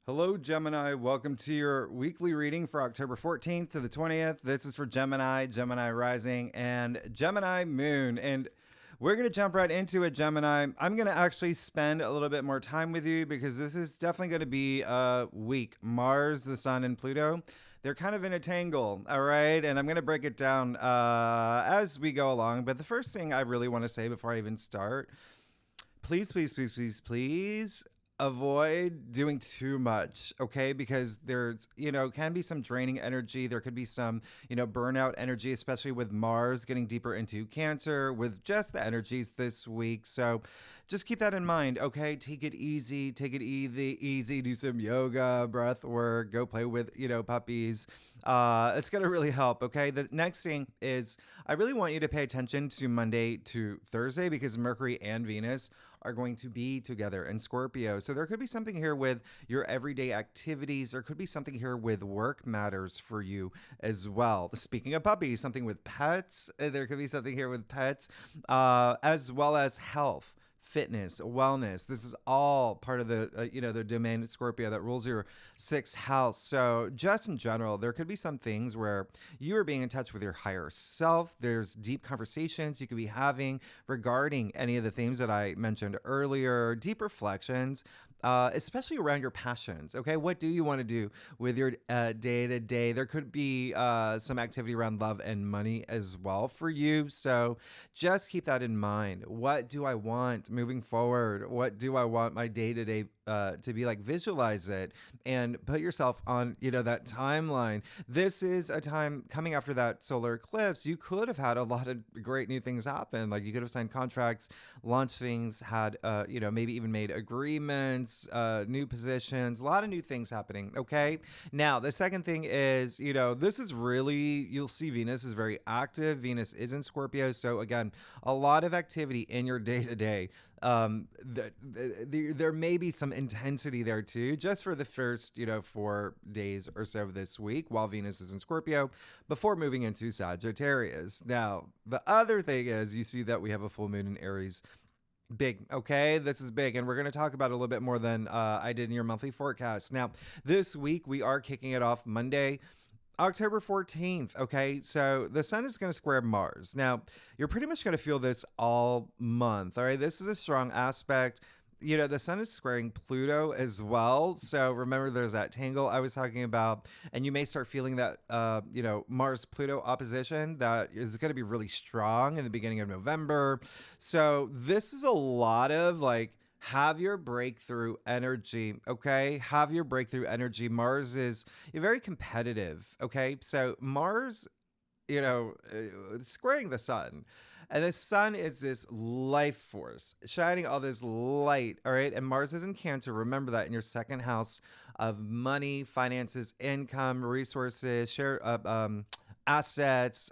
Hello, Gemini. Welcome to your weekly reading for October 14th to the 20th. This is for Gemini, Gemini rising, and Gemini moon. And we're going to jump right into it, Gemini. I'm going to actually spend a little bit more time with you because this is definitely going to be a week. Mars, the Sun, and Pluto, they're kind of in a tangle, all right? And I'm going to break it down as we go along. But the first thing I really want to say before I even start, please, please, please, please, please avoid doing too much, okay? Because there's, can be some draining energy. There could be some, burnout energy, especially with Mars getting deeper into Cancer with just the energies this week. So just keep that in mind, okay? Take it easy, easy, do some yoga, breath work, go play with, puppies. It's going to really help, okay? The next thing is I really want you to pay attention to Monday to Thursday because Mercury and Venus are going to be together in Scorpio. So there could be something here with your everyday activities. There could be something here with work matters for you as well. Speaking of puppies, something with pets. There could be something here with pets, as well as health, fitness, wellness. This is all part of the, the domain of Scorpio that rules your sixth house. So just in general, there could be some things where you are being in touch with your higher self. There's deep conversations you could be having regarding any of the themes that I mentioned earlier, deep reflections, especially around your passions. Okay, what do you want to do with your day to day? There could be some activity around love and money as well for you. So just keep that in mind. What do I want moving forward? What do I want my day to day to be like? Visualize it and put yourself on, that timeline. This is a time coming after that solar eclipse. You could have had a lot of great new things happen. Like you could have signed contracts, launched things, had, maybe even made agreements, new positions, a lot of new things happening. Okay. Now, the second thing is, this is really, you'll see Venus is very active. Venus is in Scorpio. So again, a lot of activity in your day to day. There may be some intensity there too, just for the first, 4 days or so of this week while Venus is in Scorpio before moving into Sagittarius. Now, the other thing is you see that we have a full moon in Aries. Big, okay? This is big, and we're going to talk about it a little bit more than I did in your monthly forecast. Now, this week we are kicking it off Monday, October 14th, okay? So the sun is going to square Mars. Now, you're pretty much going to feel this all month, all right? This is a strong aspect. The sun is squaring Pluto as well. So remember, there's that tangle I was talking about. And you may start feeling that, Mars-Pluto opposition that is going to be really strong in the beginning of November. So this is a lot of have your breakthrough energy, okay? Have your breakthrough energy. Mars is very competitive, okay? So Mars, squaring the sun. And the sun is this life force, shining all this light, all right? And Mars is in Cancer. Remember that in your second house of money, finances, income, resources, share, assets,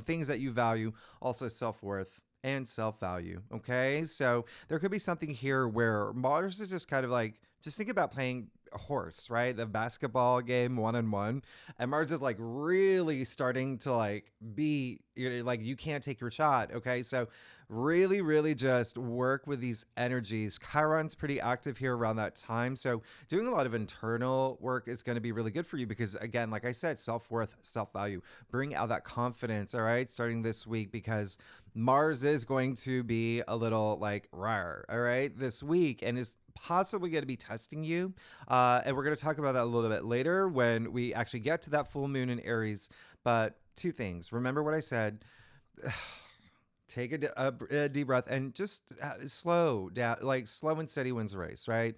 things that you value, also self-worth and self-value, okay? So there could be something here where Mars is just kind of just think about playing a horse, right? The basketball game 1-on-1, and Mars is really starting to be, you can't take your shot, okay? So really, really just work with these energies. Chiron's pretty active here around that time. So doing a lot of internal work is going to be really good for you because, again, like I said, self-worth, self-value, bring out that confidence, all right, starting this week because Mars is going to be a little rawr, all right, this week, and is possibly going to be testing you. And we're going to talk about that a little bit later when we actually get to that full moon in Aries. But two things. Remember what I said. Take a deep breath and just slow down, slow and steady wins the race, right?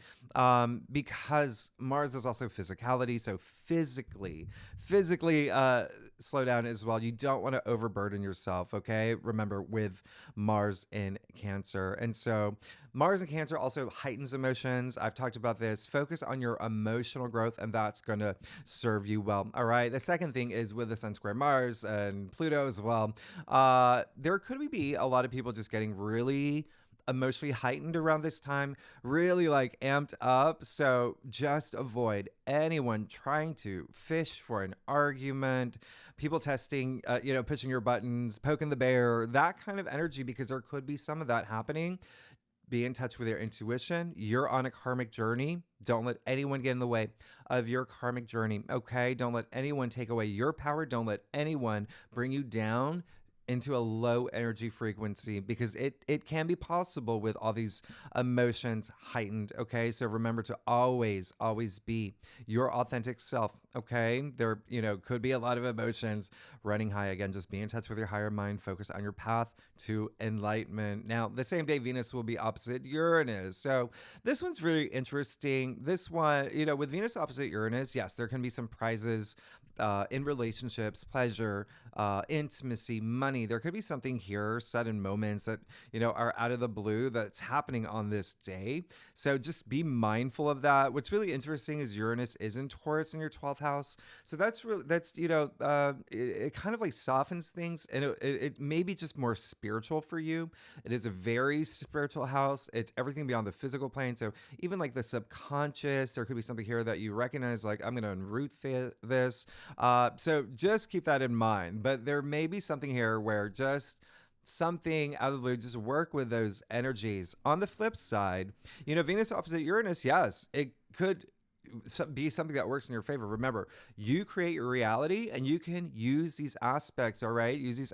Because Mars is also physicality. So physically slow down as well. You don't want to overburden yourself, okay? Remember, with Mars in Cancer. And so Mars in Cancer also heightens emotions. I've talked about this. Focus on your emotional growth, and that's going to serve you well. All right. The second thing is with the Sun square Mars and Pluto as well. There could be a lot of people just getting really emotionally heightened around this time, really amped up. So just avoid anyone trying to fish for an argument, people testing, pushing your buttons, poking the bear, that kind of energy, because there could be some of that happening. Be in touch with your intuition. You're on a karmic journey. Don't let anyone get in the way of your karmic journey, okay? Don't let anyone take away your power. Don't let anyone bring you down into a low energy frequency, because it can be possible with all these emotions heightened, okay? So remember to always be your authentic self, okay? There, could be a lot of emotions running high. Again, just be in touch with your higher mind, focus on your path to enlightenment. Now, the same day Venus will be opposite Uranus. So this one's really interesting. This one, with Venus opposite Uranus, yes, there can be some prizes in relationships, pleasure, intimacy, money. There could be something here, sudden moments that, are out of the blue that's happening on this day. So just be mindful of that. What's really interesting is Uranus is in Taurus in your 12th house. So that's really, it kind of like softens things, and it may be just more spiritual for you. It is a very spiritual house. It's everything beyond the physical plane. So even like the subconscious, there could be something here that you recognize, like, I'm going to unroot this. So just keep that in mind. But there may be something here where just something out of the blue, just work with those energies. On the flip side, Venus opposite Uranus, yes, it could be something that works in your favor. Remember, you create your reality, and you can use these aspects, all right? Use these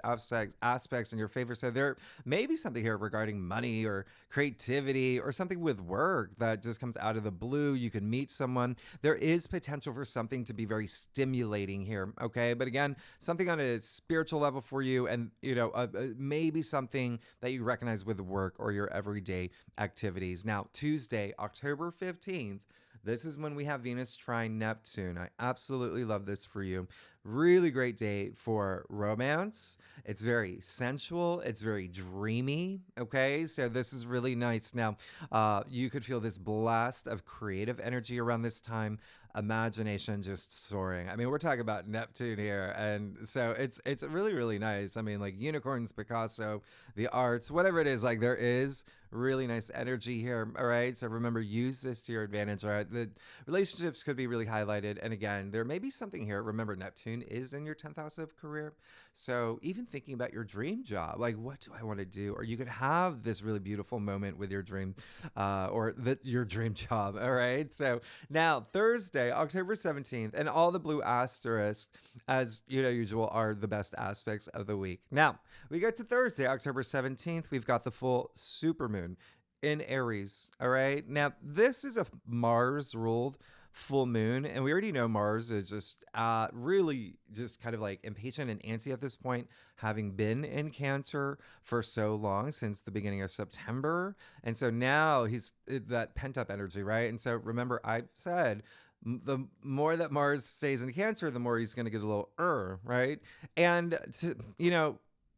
aspects in your favor. So there may be something here regarding money or creativity or something with work that just comes out of the blue. You can meet someone. There is potential for something to be very stimulating here, okay? But again, something on a spiritual level for you, and maybe something that you recognize with work or your everyday activities. Now, Tuesday, October 15th, this is when we have Venus trine Neptune. I absolutely love this for you. Really great day for romance. It's very sensual. It's very dreamy. Okay, so this is really nice. Now, you could feel this blast of creative energy around this time. Imagination just soaring. I mean, we're talking about Neptune here, and so it's really, really nice. I mean, like unicorns, Picasso, the arts, whatever it is, like there is really nice energy here. All right, so remember, use this to your advantage. All right, the relationships could be really highlighted, and again, there may be something here. Remember, Neptune is in your 10th house of career, so even thinking about your dream job, like what do I want to do, or you could have this really beautiful moment with your dream, your dream job. All right, so now Thursday, October 17th, and all the blue asterisks, as usual, are the best aspects of the week. Now we get to Thursday, October 17th. We've got the full supermoon in Aries. All right, now this is a Mars ruled full moon, and we already know Mars is just really just kind of like impatient and antsy at this point, having been in Cancer for so long, since the beginning of September. And so now he's that pent up energy, right? And so remember, I said the more that Mars stays in Cancer, the more he's going to get a little right? And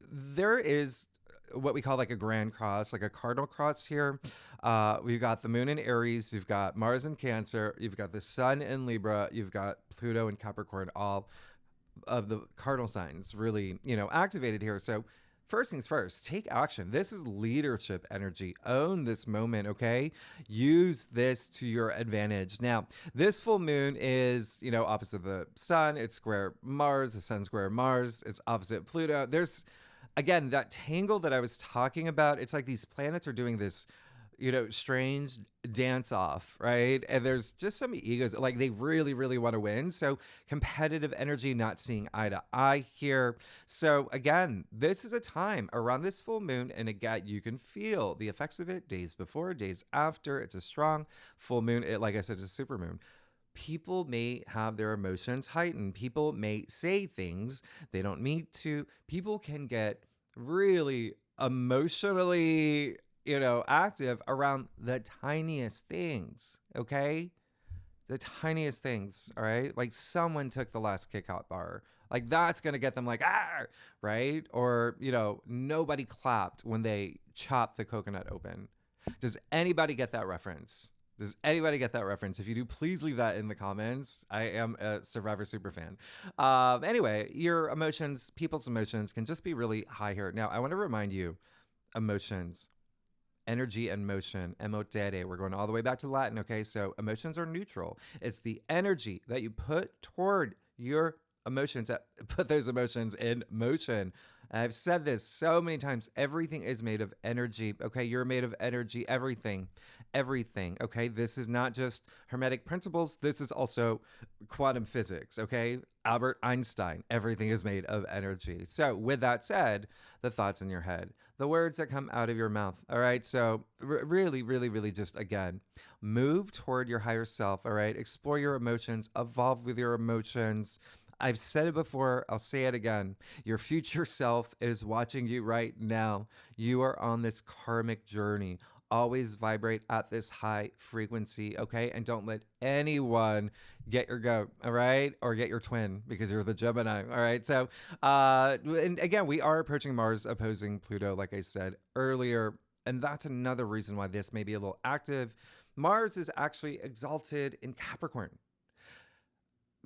there is what we call like a grand cross, like a cardinal cross here. We've got the moon in Aries, you've got Mars in Cancer, you've got the sun in Libra, you've got Pluto in Capricorn, all of the cardinal signs really, activated here. So first things first, take action. This is leadership energy. Own this moment, okay? Use this to your advantage. Now, this full moon is, opposite the sun. It's square Mars, the sun square Mars. It's opposite Pluto. There's, again, that tangle that I was talking about. It's like these planets are doing this, strange dance off, right? And there's just some egos, like they really, really want to win. So competitive energy, not seeing eye to eye here. So again, this is a time around this full moon, and again, you can feel the effects of it days before, days after. It's a strong full moon. Like I said, it's a super moon. People may have their emotions heightened. People may say things they don't mean to. People can get really emotionally active around the tiniest things, okay? The tiniest things, all right? Like someone took the last kick-out bar. Like that's going to get them like, right? Or, nobody clapped when they chopped the coconut open. Does anybody get that reference? Does anybody get that reference? If you do, please leave that in the comments. I am a Survivor super fan. Anyway, your emotions, people's emotions can just be really high here. Now, I want to remind you, emotions, energy and motion, emotere. We're going all the way back to Latin, okay? So emotions are neutral. It's the energy that you put toward your emotions, put those emotions in motion. I've said this so many times. Everything is made of energy. Okay. You're made of energy. Everything. Okay. This is not just Hermetic principles. This is also quantum physics. Okay. Albert Einstein. Everything is made of energy. So, with that said, the thoughts in your head, the words that come out of your mouth. All right. So, really just again, move toward your higher self. All right. Explore your emotions, evolve with your emotions. I've said it before, I'll say it again. Your future self is watching you right now. You are on this karmic journey. Always vibrate at this high frequency, okay? And don't let anyone get your goat, all right? Or get your twin because you're the Gemini, all right? So, and again, we are approaching Mars opposing Pluto, like I said earlier. And that's another reason why this may be a little active. Mars is actually exalted in Capricorn.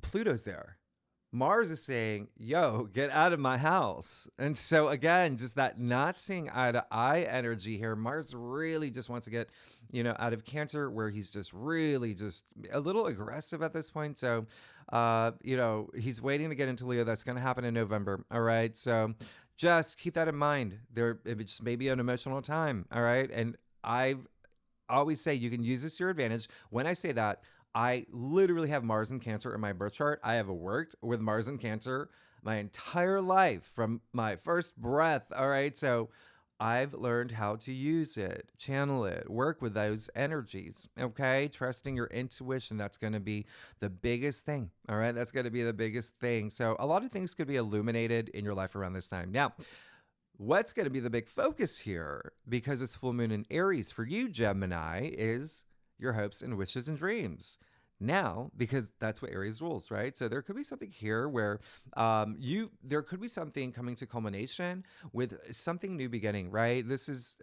Pluto's there. Mars is saying, yo, get out of my house. And so again, just that not seeing eye to eye energy here. Mars really just wants to get, out of Cancer, where he's just really just a little aggressive at this point. So, he's waiting to get into Leo. That's going to happen in November. All right. So just keep that in mind. It just may be an emotional time. All right. And I always say you can use this to your advantage. When I say that, I literally have Mars in Cancer in my birth chart. I have worked with Mars in Cancer my entire life from my first breath. All right. So I've learned how to use it, channel it, work with those energies. Okay. Trusting your intuition. That's going to be the biggest thing. All right. That's going to be the biggest thing. So a lot of things could be illuminated in your life around this time. Now, what's going to be the big focus here, because it's full moon in Aries for you, Gemini, is your hopes and wishes and dreams. Now, because that's what Aries rules, right? So there could be something here where there could be something coming to culmination with something new beginning, right? This is,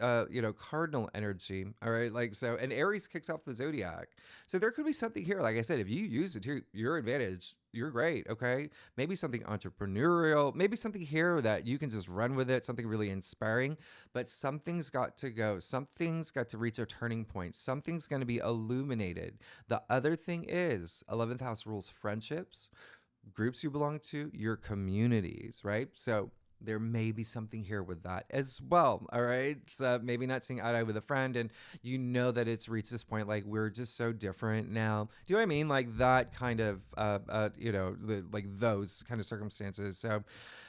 cardinal energy, all right? Like, so, and Aries kicks off the zodiac. So there could be something here. Like I said, if you use it to your advantage, you're great, okay? Maybe something entrepreneurial, maybe something here that you can just run with it, something really inspiring, but something's got to go. Something's got to reach a turning point. Something's going to be illuminated. The other thing is 11th house rules friendships, groups you belong to, your communities, right? So there may be something here with that as well. All right. So maybe not seeing eye to eye with a friend, and that it's reached this point, like we're just so different now. Do you know what I mean? Like that kind of, like those kind of circumstances. So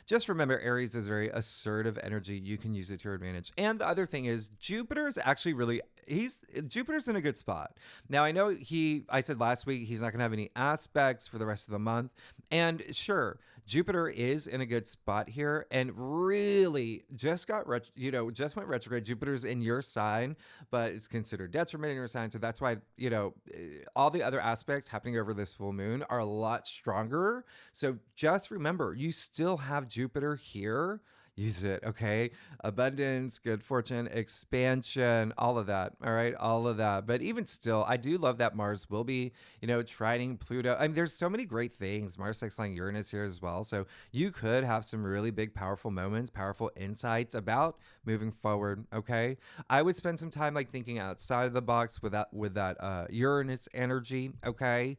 just remember, Aries is very assertive energy. You can use it to your advantage. And the other thing is Jupiter is actually Jupiter's in a good spot. Now, I know I said last week, he's not going to have any aspects for the rest of the month. And sure, Jupiter is in a good spot here and really just went retrograde. Jupiter's in your sign, but it's considered detriment in your sign. So that's why, all the other aspects happening over this full moon are a lot stronger. So just remember, you still have Jupiter here. Use it, okay? Abundance, good fortune, expansion, all of that, all right? All of that. But even still, I do love that Mars will be, trining Pluto. I mean, there's so many great things. Mars sextiling Uranus here as well. So you could have some really big, powerful moments, powerful insights about moving forward, okay? I would spend some time like thinking outside of the box with that Uranus energy, okay?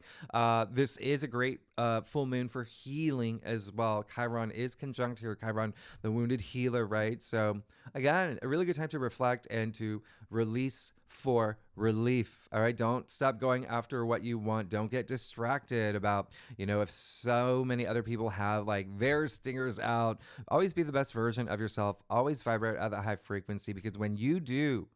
This is a great full moon for healing as well. Chiron is conjunct here. Chiron, the wounded healer, right? So again, a really good time to reflect and to release for relief. All right. Don't stop going after what you want. Don't get distracted about, if so many other people have like their stingers out. Always be the best version of yourself. Always vibrate at that high frequency, because when you do,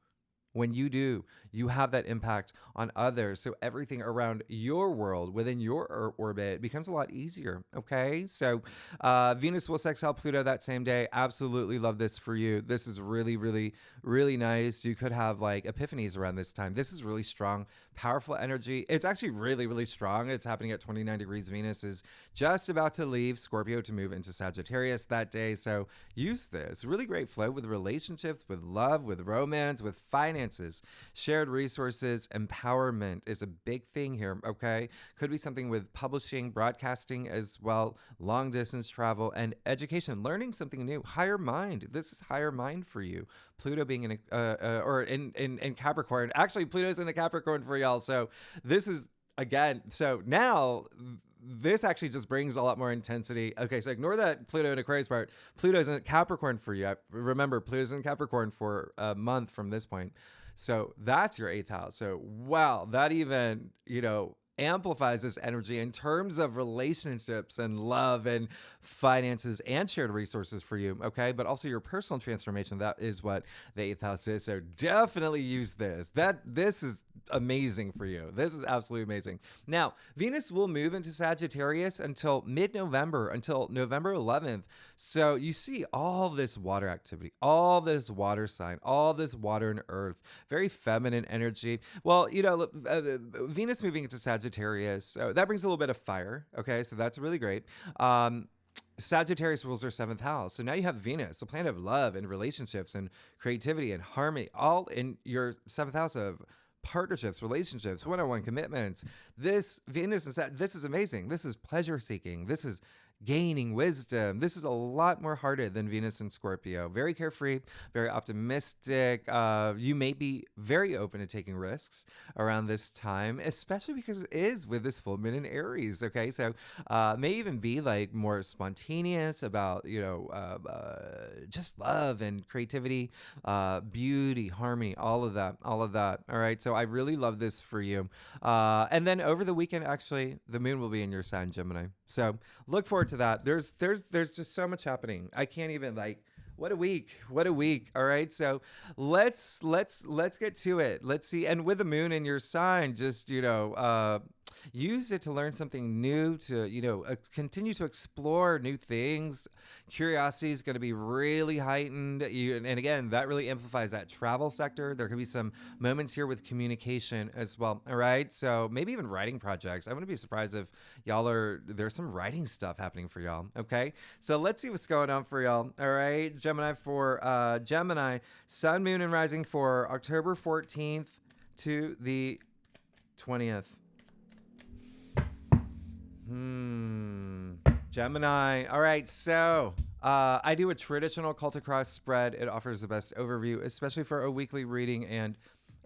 you have that impact on others. So everything around your world, within your orbit, becomes a lot easier. Okay. So Venus will sextile Pluto that same day. Absolutely love this for you. This is really, really, really nice. You could have like epiphanies around this time. This is really strong, powerful energy. It's actually really, really strong. It's happening at 29 degrees. Venus is just about to leave Scorpio to move into Sagittarius that day. So use this. Really great flow with relationships, with love, with romance, with finance. Shared resources, empowerment is a big thing here, okay? Could be something with publishing, broadcasting as well, long distance travel, and education, learning something new, higher mind. This is higher mind for you. Pluto being in Capricorn. Actually, Pluto's in a Capricorn for y'all. So this is, again, so now this actually just brings a lot more intensity. Okay, so ignore that Pluto and Aquarius part. Pluto's in Capricorn for you. Remember, Pluto's in Capricorn for a month from this point. So that's your 8th house. So wow, that even, amplifies this energy in terms of relationships and love and finances and shared resources for you. Okay. But also your personal transformation. That is what the 8th house is. So definitely use this. This is amazing for you. This is absolutely amazing. Now, Venus will move into Sagittarius until mid-November, until November 11th. So you see all this water activity, all this water sign, all this water and earth, very feminine energy. Well, Venus moving into Sagittarius, so that brings a little bit of fire. Okay, so that's really great. Sagittarius rules their 7th house. So now you have Venus, the planet of love and relationships and creativity and harmony, all in your 7th house of partnerships, relationships, one-on-one commitments. This Venus is this is amazing. This is pleasure seeking. This is gaining wisdom. This is a lot more hearted than Venus in Scorpio. Very carefree, very optimistic. You may be very open to taking risks around this time, especially because it is with this full moon in Aries. Okay, so may even be like more spontaneous about just love and creativity, beauty, harmony, all of that. All right, so I really love this for you. And then over the weekend, actually, the moon will be in your sign, Gemini. So look forward to that. There's just so much happening. I can't even what a week. All right. So let's get to it. Let's see. And with the moon in your sign, just, use it to learn something new, to, continue to explore new things. Curiosity is going to be really heightened. And again, that really amplifies that travel sector. There could be some moments here with communication as well. All right. So maybe even writing projects. I wouldn't be surprised if there's some writing stuff happening for y'all. Okay. So let's see what's going on for y'all. All right. Gemini, sun, moon, and rising for October 14th to the 20th. Gemini. All right. So I do a traditional cult across spread. It offers the best overview, especially for a weekly reading. And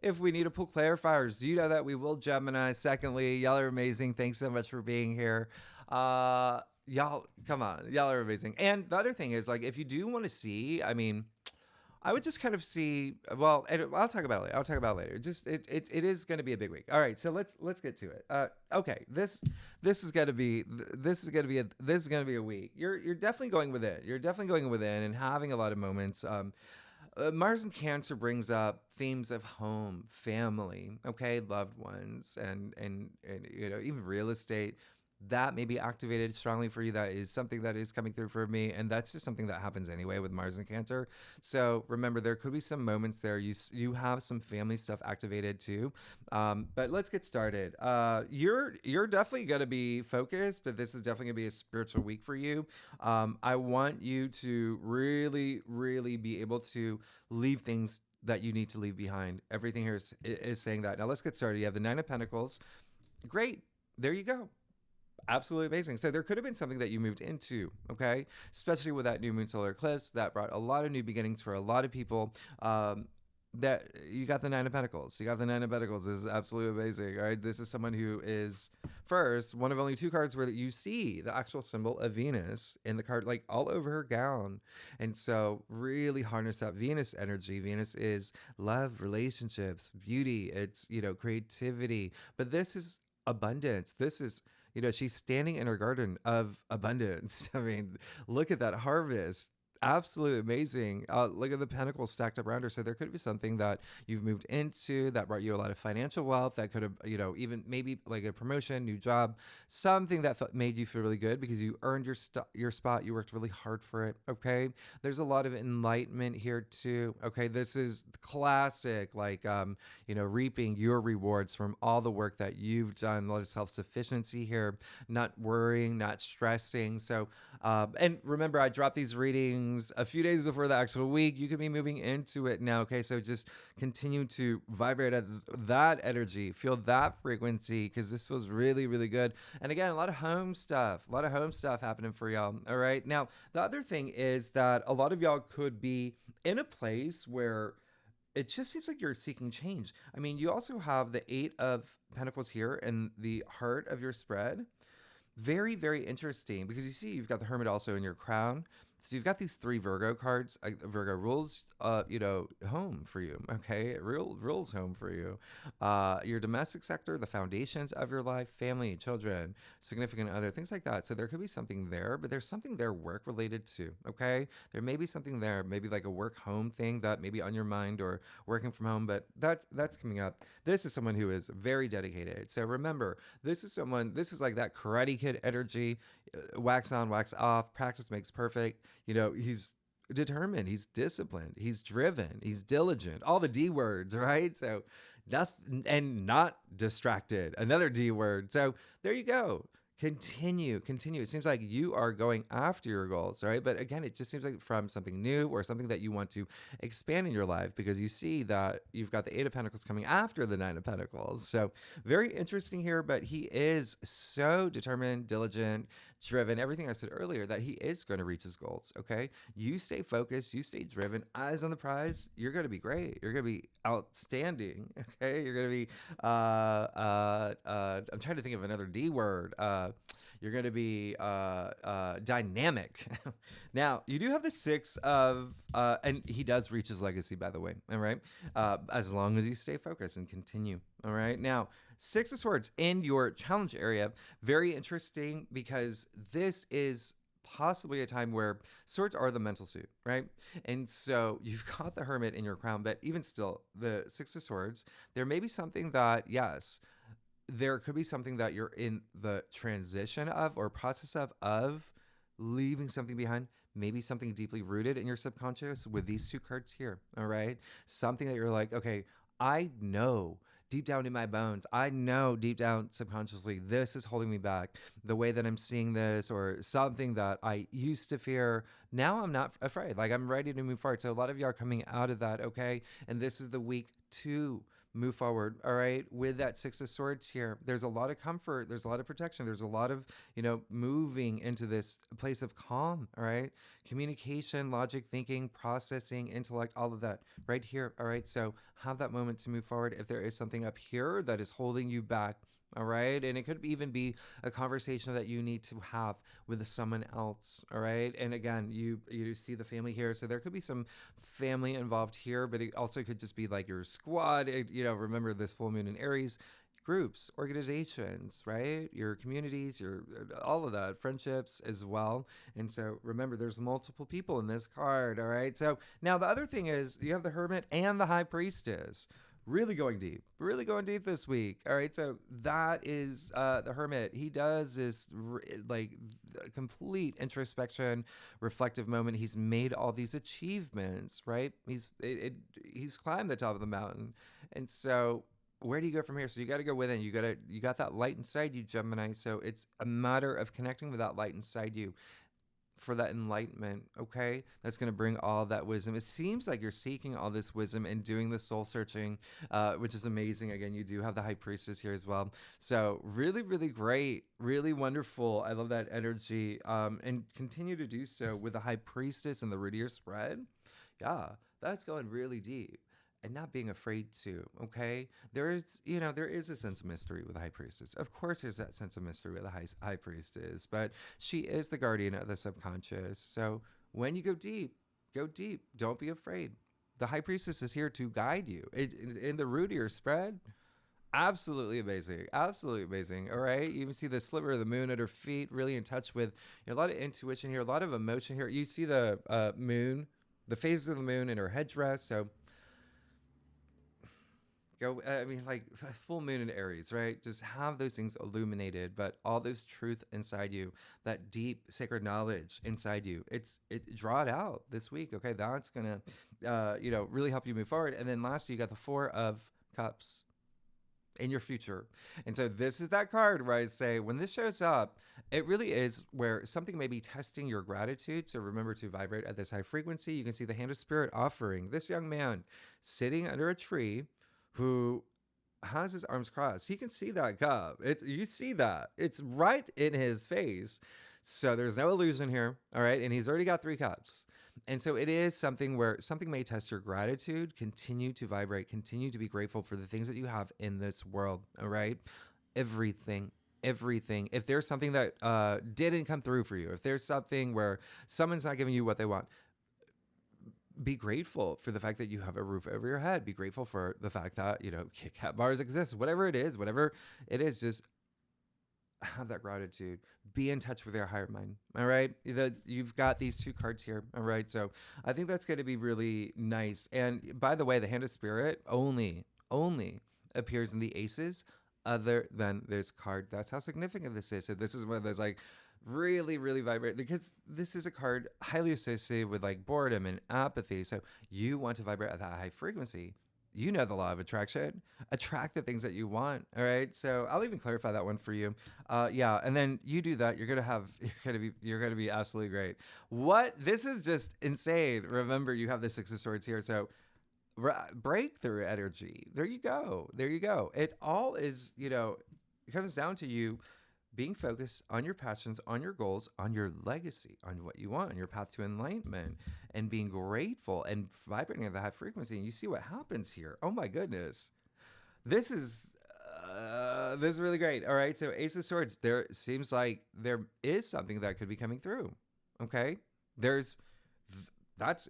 if we need to pull clarifiers, you know that we will, Gemini. Secondly, y'all are amazing. Thanks so much for being here. Y'all, come on. Y'all are amazing. And the other thing is, if you do want to see, I would just kind of see. Well, I'll talk about it later. Just it is going to be a big week. All right, so let's get to it. Okay, this is going to be a week. You're definitely going with it. You're definitely going within and having a lot of moments. Mars in Cancer brings up themes of home, family, okay, loved ones, and even real estate. That may be activated strongly for you. That is something that is coming through for me. And that's just something that happens anyway with Mars and Cancer. So remember, there could be some moments there. You have some family stuff activated too. But let's get started. You're definitely going to be focused, but this is definitely going to be a spiritual week for you. I want you to really, really be able to leave things that you need to leave behind. Everything here is saying that. Now let's get started. You have the 9 of Pentacles. Great. There you go. Absolutely amazing. So there could have been something that you moved into, okay? Especially with that new moon solar eclipse that brought a lot of new beginnings for a lot of people. That you got the 9 of Pentacles. This is absolutely amazing. All right. This is someone who is first one of only 2 cards where you see the actual symbol of Venus in the card, all over her gown. And so really harness that Venus energy. Venus is love, relationships, beauty. It's, creativity, but this is abundance. This is, she's standing in her garden of abundance. Look at that harvest. Absolutely amazing. Look at the pentacles stacked up around her. So there could be something that you've moved into that brought you a lot of financial wealth. That could have, even maybe like a promotion, new job, something that made you feel really good because you earned your spot. You worked really hard for it. Okay. There's a lot of enlightenment here too. Okay. This is classic, reaping your rewards from all the work that you've done. A lot of self-sufficiency here, not worrying, not stressing. So, and remember, I dropped these readings a few days before the actual week. You could be moving into it now. Okay. So just continue to vibrate at that energy, feel that frequency, because this feels really, really good. And again, a lot of home stuff happening for y'all. All right. Now, the other thing is that a lot of y'all could be in a place where it just seems like you're seeking change. You also have the 8 of Pentacles here in the heart of your spread. Very, very interesting because you see, you've got the Hermit also in your crown. So you've got these three Virgo cards. Virgo rules, home for you. Okay, rules home for you. Your domestic sector, the foundations of your life, family, children, significant other, things like that. So there could be something there, but there's something there work related too. Okay, there may be something there, maybe like a work home thing that may be on your mind or working from home. But that's coming up. This is someone who is very dedicated. So remember, this is someone. This is like that Karate Kid energy, wax on, wax off. Practice makes perfect. He's determined, he's disciplined, he's driven, he's diligent, all the D words, right? So nothing, and not distracted, another D word. So there you go. Continue. It seems like you are going after your goals, right? But again, it just seems like from something new or something that you want to expand in your life, because you see that you've got the Eight of Pentacles coming after the Nine of Pentacles. So very interesting here, but he is so determined, diligent, driven, everything I said earlier, that he is going to reach his goals. Okay. You stay focused, you stay driven, eyes on the prize. You're going to be great. You're going to be outstanding. Okay. You're going to be, I'm trying to think of another D word. You're going to be dynamic. Now, you do have the Six of, and he does reach his legacy, by the way. All right. As long as you stay focused and continue. All right. Now, Six of Swords in your challenge area. Very interesting, because this is possibly a time where swords are the mental suit, right? And so you've got the Hermit in your crown, but even still, the Six of Swords, there may be something that, yes, there could be something that you're in the transition of or process of leaving something behind, maybe something deeply rooted in your subconscious with these two cards here. All right. Something that you're like, okay, I know deep down in my bones, I know deep down subconsciously, this is holding me back. The way that I'm seeing this, or something that I used to fear, now I'm not afraid. Like, I'm ready to move forward. So a lot of you are coming out of that. Okay. And this is the week to move forward. All right. With that Six of Swords here, there's a lot of comfort. There's a lot of protection. There's a lot of, moving into this place of calm. All right. Communication, logic, thinking, processing, intellect, all of that right here. All right. So have that moment to move forward. If there is something up here that is holding you back, all right. And it could even be a conversation that you need to have with someone else. All right. And again, you see the family here. So there could be some family involved here, but it also could just be like your squad. Remember this full moon in Aries. Groups, organizations, right? Your communities, your all of that, friendships as well. And so remember, there's multiple people in this card. All right. So now the other thing is you have the Hermit and the High Priestess. Really going deep this week. All right. So that is the Hermit. He does this like complete introspection, reflective moment. He's made all these achievements, right? He's climbed the top of the mountain. And so where do you go from here? So you got to go within. You got that light inside you, Gemini. So it's a matter of connecting with that light inside you for that enlightenment. Okay, that's going to bring all that wisdom. It seems like you're seeking all this wisdom and doing the soul searching, which is amazing. Again, you do have the High Priestess here as well. So really, really great, really wonderful. I love that energy, and continue to do so with the High Priestess and the Rootier spread. Yeah, that's going really deep. And not being afraid to, okay? There is a sense of mystery with the High Priestess. Of course, there's that sense of mystery with the High Priestess, but she is the guardian of the subconscious. So when you go deep. Don't be afraid. The High Priestess is here to guide you. In the Rootier spread, absolutely amazing. All right. You even see the sliver of the moon at her feet, really in touch with a lot of intuition here, a lot of emotion here. You see the moon, the phases of the moon in her headdress. So like full moon in Aries, right? Just have those things illuminated, but all those truth inside you, that deep sacred knowledge inside you, draw it out this week. Okay. That's going to, really help you move forward. And then lastly, you got the Four of Cups in your future. And so this is that card where I say, when this shows up, it really is where something may be testing your gratitude. So remember to vibrate at this high frequency. You can see the Hand of Spirit offering this young man sitting under a tree who has his arms crossed. He can see that cup. You see that. It's right in his face. So there's no illusion here. All right. And he's already got 3 cups. And so it is something where something may test your gratitude. Continue to vibrate. Continue to be grateful for the things that you have in this world. All right. Everything. everything. If there's something that didn't come through for you, if there's something where someone's not giving you what they want, be grateful for the fact that you have a roof over your head. Be grateful for the fact that, Kit Kat bars exist, whatever it is, just have that gratitude. Be in touch with your higher mind. All right. You've got these two cards here. All right. So I think that's going to be really nice. And by the way, the Hand of Spirit only appears in the aces other than this card. That's how significant this is. So this is one of those like really, really vibrate, because this is a card highly associated with like boredom and apathy. So you want to vibrate at that high frequency. You know the law of attraction. Attract the things that you want. All right. So I'll even clarify that one for you. Yeah. And then you do that. You're gonna be absolutely great. This is just insane. Remember, you have the Six of Swords here. So breakthrough energy. There you go. It all is, it comes down to you being focused on your passions, on your goals, on your legacy, on what you want, on your path to enlightenment, and being grateful and vibrating at the high frequency. And you see what happens here. Oh my goodness. This is really great. All right. So Ace of Swords, there seems like there is something that could be coming through. Okay. That's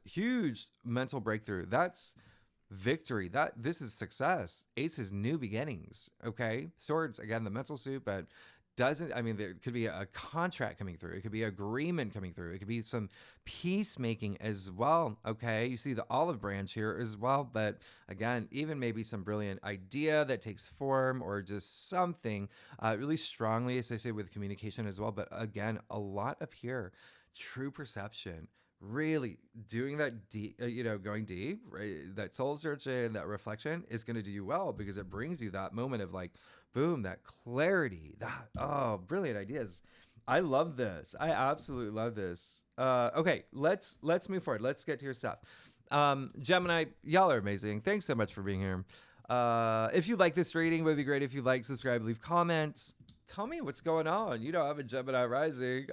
huge mental breakthrough. That's victory. This is success. Ace is new beginnings. Okay. Swords, again, the mental suit, but there could be a contract coming through. It could be agreement coming through. It could be some peacemaking as well. Okay. You see the olive branch here as well. But again, even maybe some brilliant idea that takes form, or just something really strongly associated with communication as well. But again, a lot up here, true perception, really doing that deep, going deep, right? That soul searching, that reflection is going to do you well, because it brings you that moment of like, boom, that clarity, brilliant ideas. I love this. I absolutely love this. Okay, let's move forward. Let's get to your stuff. Gemini, y'all are amazing. Thanks so much for being here. If you like this reading, it would be great if you like, subscribe, leave comments. Tell me what's going on. I'm a Gemini rising.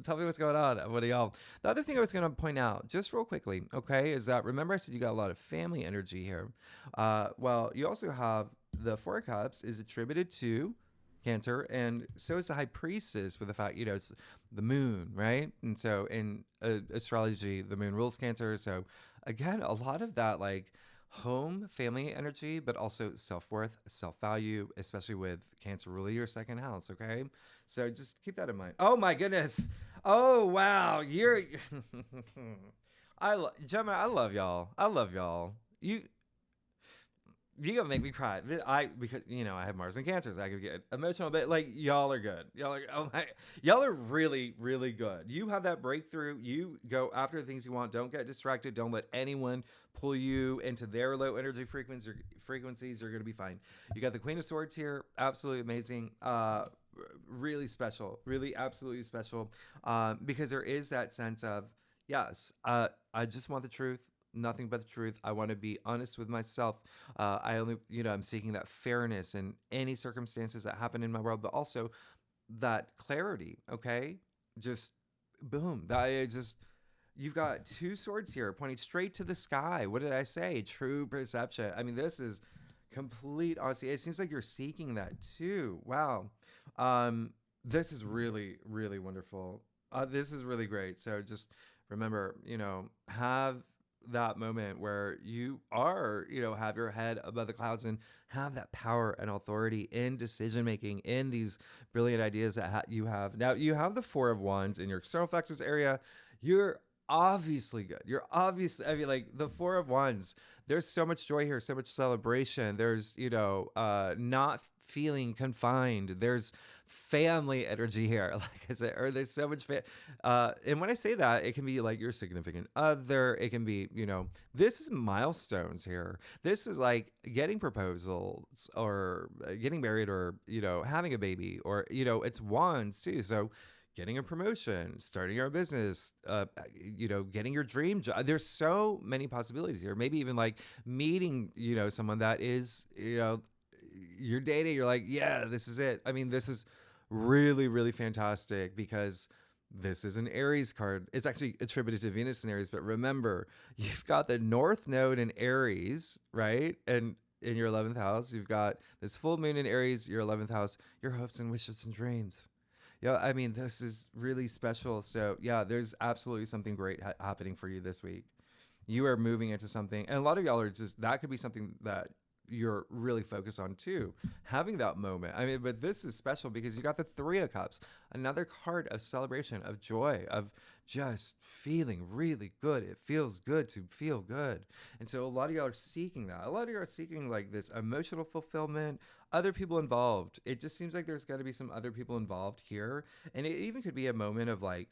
Tell me what's going on. What do y'all? The other thing I was going to point out, just real quickly, okay, is that remember I said you got a lot of family energy here. Well, you also have the Four of Cups is attributed to Cancer, and so is the High Priestess, with the fact it's the moon, right? And so in astrology, the moon rules Cancer. So again, a lot of that like home, family energy, but also self-worth, self-value, especially with Cancer ruling your second house, okay? So just keep that in mind. Oh my goodness. Oh, wow. Gemini, I love y'all. You gonna make me cry. Because I have Mars and Cancer, so I could get emotional, but like y'all are good. Y'all are really, really good. You have that breakthrough. You go after the things you want. Don't get distracted. Don't let anyone pull you into their low energy frequencies. You're gonna be fine. You got the Queen of Swords here. Absolutely amazing. Really special. Really absolutely special. Because there is that sense of, yes, I just want the truth. Nothing but the truth. I want to be honest with myself. I'm seeking that fairness in any circumstances that happen in my world, but also that clarity. Okay. Just boom. You've got two swords here pointing straight to the sky. What did I say? True perception. I mean, this is complete honesty. It seems like you're seeking that too. Wow. This is really, really wonderful. This is really great. So just remember, have that moment where you are, have your head above the clouds and have that power and authority in decision making in these brilliant ideas that you have. Now, you have the Four of Wands in your external factors area. You're obviously good. Like the Four of Wands, there's so much joy here, so much celebration. There's, not feeling confined. There's family energy here, like I said, or there's so much and when I say that, it can be like your significant other. It can be, this is milestones here. This is like getting proposals, or getting married, or, having a baby, or, it's wands too. So getting a promotion, starting your business, getting your dream job. There's so many possibilities here. Maybe even like meeting, someone that is, you're dating, you're like, yeah, this is it. I mean, this is really, really fantastic, because this is an Aries card. It's actually attributed to Venus and Aries, but remember, you've got the North Node in Aries, right? And in your 11th house. You've got this full moon in Aries, your 11th house, your hopes and wishes and dreams. Yeah, I mean, this is really special. So, yeah, there's absolutely something great happening for you this week. You are moving into something, and a lot of y'all are just, that could be something that you're really focused on too, having that moment. I mean, but this is special because you got the Three of Cups, another card of celebration, of joy, of just feeling really good. It feels good to feel good. And so a lot of y'all are seeking that. A lot of y'all are seeking like this emotional fulfillment, other people involved. It just seems like there's got to be some other people involved here. And it even could be a moment of like,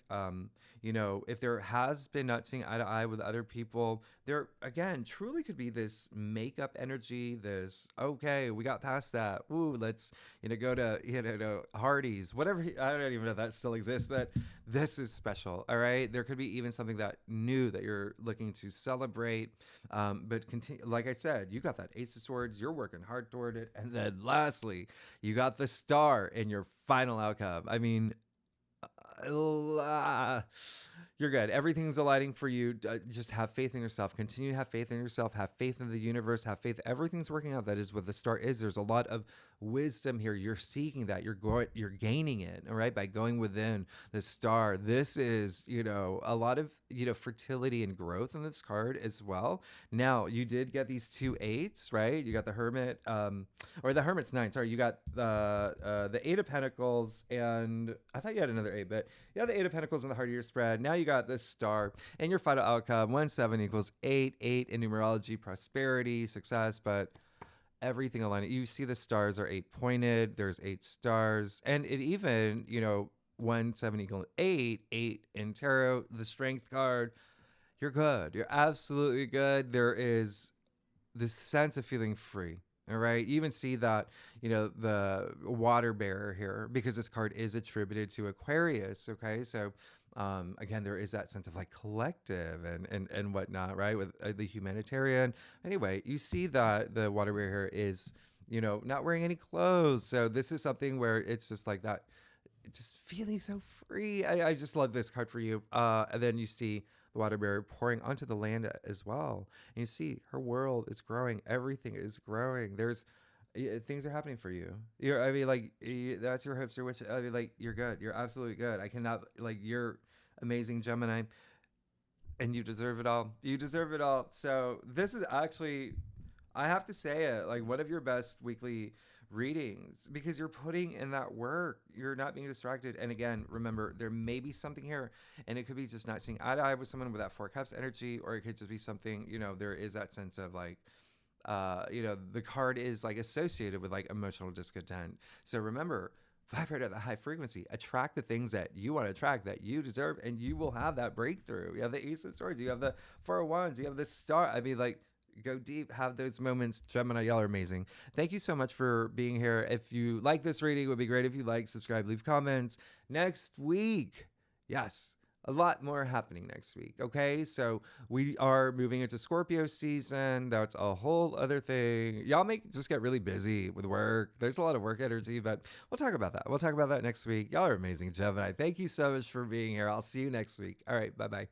you know, if there has been not seeing eye to eye with other people, there again truly could be this makeup energy, this, okay, we got past that. Ooh, let's, you know, go to, you know, Hardee's, whatever. I don't even know if that still exists, but this is special. All right. There could be even something that new that you're looking to celebrate. But continue, like I said, you got that Ace of Swords, you're working hard toward it. And then lastly, you got the Star in your final outcome. I mean, you're good. Everything's aligning for you. Just have faith in yourself. Continue to have faith in yourself. Have faith in the universe. Have faith. Everything's working out. That is what the Star is. There's a lot of wisdom here. You're seeking that. You're gaining it. All right, by going within the Star. This is, you know, a lot of, you know, fertility and growth in this card as well. Now you did get these 2 8s, right? You got the Hermit, or the Hermit's 9. Sorry, you got the 8 of Pentacles, and I thought you had another 8, but you have the 8 of Pentacles in the heart of your spread. Now you got this Star, and your final outcome 1 7 equals 8 8 in numerology, prosperity, success, but everything aligning. You see the stars are 8 pointed. There's 8 stars, and it even, you know, 1 7 equals 8 8 in tarot, the Strength card. You're good. You're absolutely good. There is this sense of feeling free. All right. You even see that, you know, the water bearer here, because this card is attributed to Aquarius. Okay. So, again, there is that sense of like collective and whatnot, right? With the humanitarian. Anyway, you see that the water bearer here is, you know, not wearing any clothes. So this is something where it's just like that, just feeling so free. I just love this card for you. And then you see the water bearer pouring onto the land as well. And you see her world is growing. Everything is growing. There's things are happening for you. I mean, like, that's your hopes, your wishes. I mean, like, you're good. You're absolutely good. I cannot, like, you're amazing, Gemini, and you deserve it all. You deserve it all. So this is actually, I have to say it, like, one of your best weekly readings, because you're putting in that work. You're not being distracted. And again, remember, there may be something here, and it could be just not seeing eye to eye with someone with that 4 cups energy, or it could just be something, you know, there is that sense of like, you know, the card is like associated with like emotional discontent. So remember, vibrate at the high frequency, attract the things that you want to attract, that you deserve, and you will have that breakthrough. You have the Ace of Swords, you have the 4 of Wands, you have the Star. I mean, like, go deep, have those moments. Gemini, y'all are amazing. Thank you so much for being here. If you like this reading, it would be great if you like, subscribe, leave comments. Next week, yes, a lot more happening next week. Okay, so we are moving into Scorpio season. That's a whole other thing. Y'all may just get really busy with work. There's a lot of work energy, but we'll talk about that. We'll talk about that next week. Y'all are amazing, Gemini. Thank you so much for being here. I'll see you next week. All right, bye-bye.